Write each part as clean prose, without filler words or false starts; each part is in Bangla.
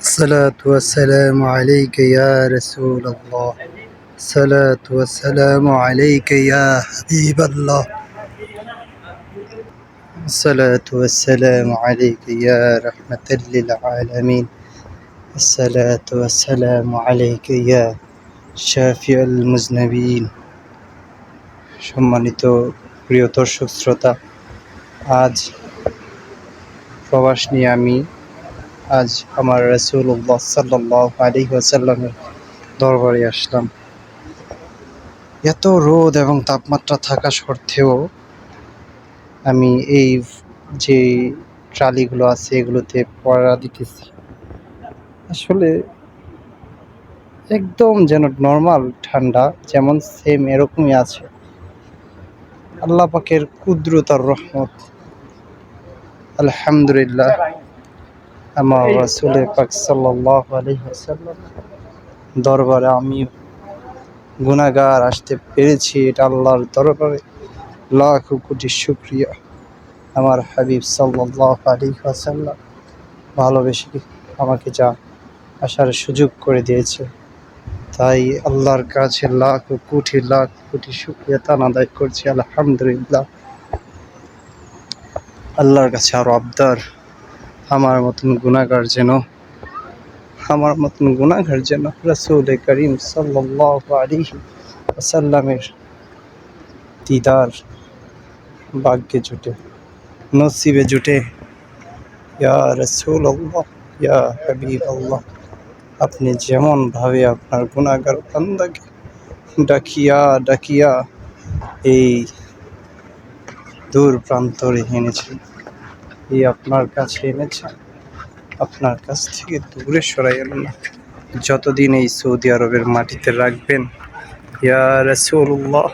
الصلاة والسلام عليك يا رسول الله. الصلاة والسلام عليك يا حبيب الله. الصلاة والسلام عليك يا رحمة للعالمين. الصلاة والسلام عليك يا شافع المذنبين. সম্মানিত প্রিয় দর্শক শ্রোতা, আজ প্রবাস নিয়ে আমি আজ আমার রাসূলুল্লাহ সাল্লাল্লাহু আলাইহি ওয়াসাল্লামের দরবারে আসলাম। এত রোদ এবং তাপমাত্রা থাকা সত্ত্বেও আমি এই যে ট্রালিগুলো আছে এগুলোতে পড়া দিতেছি। আসলে একদম যেন নর্মাল ঠান্ডা, যেমন সেম এরকমই আছে। আল্লাহ পাকের কুদরত আর রহমত। আলহামদুলিল্লাহ, আমার রাসূল পাক সাল্লাল্লাহু আলাইহি ওয়াসাল্লাম দরবারে আমি গুনাহগার আসতে পেরেছি, এটা আল্লাহর দরবারে লাখো কোটি শুকরিয়া। আমার হাবিব সাল্লাল্লাহু আলাইহি ওয়াসাল্লাম ভালোবেসে আমাকে যা আসার সুযোগ করে দিয়েছে, তাই আল্লাহর কাছে লাখ কোটি শুকরিয়া তান আদায় করছি। আলহামদুলিল্লাহ, আল্লাহর কাছে আরো আবদার, আমার মতন গুনাহগার যেন রাসূল করিম সাল্লাল্লাহু আলাইহি ওয়াসাল্লামের দিদার ভাগ্যে জুটে, নসিবে জুটে। ইয়া রাসূলুল্লাহ, ইয়া হাবিবাল্লাহ, আপনি যেমন ভাবে আপনার গুনাহগার বান্দাকে ডাকিয়া এই দূর প্রান্তরে এনেছেন, এই আপনার কাছে এনেছেন, আপনার কাছ থেকে দূরে সরাইয়েন না। যতদিন এই সৌদি আরবের মাটিতে রাখবেন, ইয়া রাসূলুল্লাহ,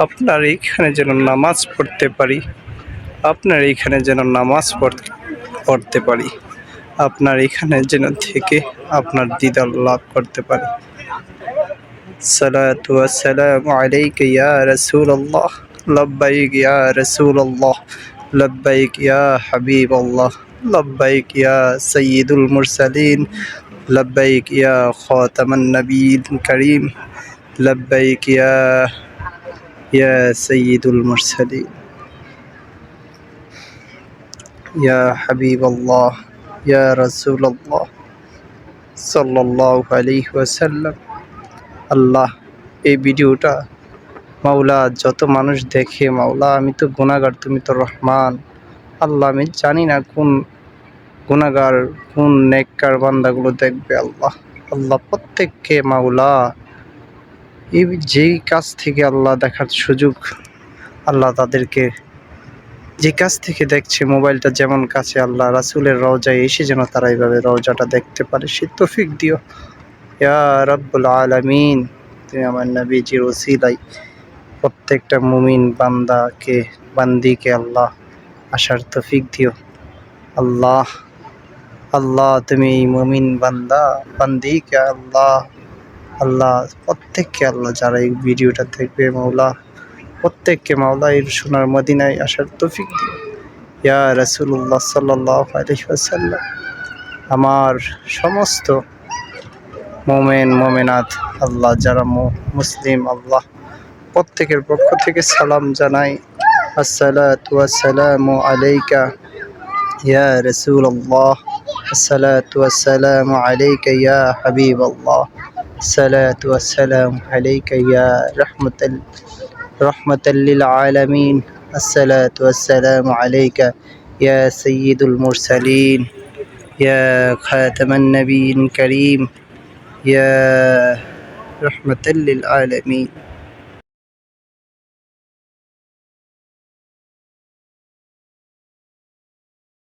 আপনার এইখানে যেন নামাজ পড়তে পারি, আপনার এইখানে যেন পড়তে পারি, আপনার এখানে যেন থেকে আপনার দিদার লাভ করতে পারি। সালাতু ওয়াসসালামু আলাইকা ইয়া রাসূলুল্লাহ, লাব্বাইক ইয়া রাসূলুল্লাহ, লাব্বাইক ইয়া হাবিবাল্লাহ, লাব্বাইক ইয়া সাইয়্যিদুল মুরসালিন, লাব্বাইক ইয়া খাতামান নাবিয়্যিন কারীম, লাব্বাইক ইয়া সাইয়্যিদুল মুরসালিন, ইয়া হাবিবাল্লাহ, ইয়া রাসূলুল্লাহ সাল্লাল্লাহু আলাইহি ওয়াসাল্লাম। আল্লাহ, এই ভিডিওটা মাওলা যত মানুষ দেখে, মাওলা আমি তো গুনাহগার, তুমি তো রহমান। আল্লাহ, আমি জানি না কোন গুনাহগার, কোন নেককার বান্দাগুলো দেখবে। আল্লাহ প্রত্যেককে মাওলা এই যেই কাজ থেকে আল্লাহ দেখার সুযোগ, আল্লাহ তাদেরকে যে কাজ থেকে দেখছে, মোবাইলটা যেমন কাছে, আল্লাহ রাসূলের রওজায় এসে যেন তারা এইভাবে রওজাটা দেখতে পারে, সে তৌফিক দিও ইয়া রাব্বুল আলামিন। তুমি আমার নবীজির ওসিলায় প্রত্যেকটা মুমিন বান্দিকে আল্লাহ আসার তৌফিক দিও। আল্লাহ, তুমি এই মুমিন বান্দিকে আল্লাহ প্রত্যেককে, আল্লাহ যারা এই ভিডিওটা দেখবে মাওলা, প্রত্যেককে মাওলা এর সোনার মদিনায় আসার তৌফিক দিও ইয়া রাসূলুল্লাহ সাল্লাল্লাহু আলাইহি ওয়াসাল্লাম। আমার সমস্ত মুমিনাত আল্লাহ যারা মুসলিম, আল্লাহ প্রত্যেকের পক্ষ থেকে সালাম জানাই। আসসালাতু ওয়াসসালামু আলাইকা ইয়া রাসূলুল্লাহ, আসসালাতু ওয়াসসালামু আলাইকা ইয়া হাবিবাল্লাহ, আসসালাতু ওয়াসসালামু আলাইকা ইয়া রাহমাতাল লিল আলামিন, আসসালাতু ওয়াসসালামু আলাইকা ইয়া সাইয়্যিদুল মুরসালিন, ইয়া খাতামান নাবিয়্যিন কারীম, ইয়া রাহমাতাল লিল আলামিন।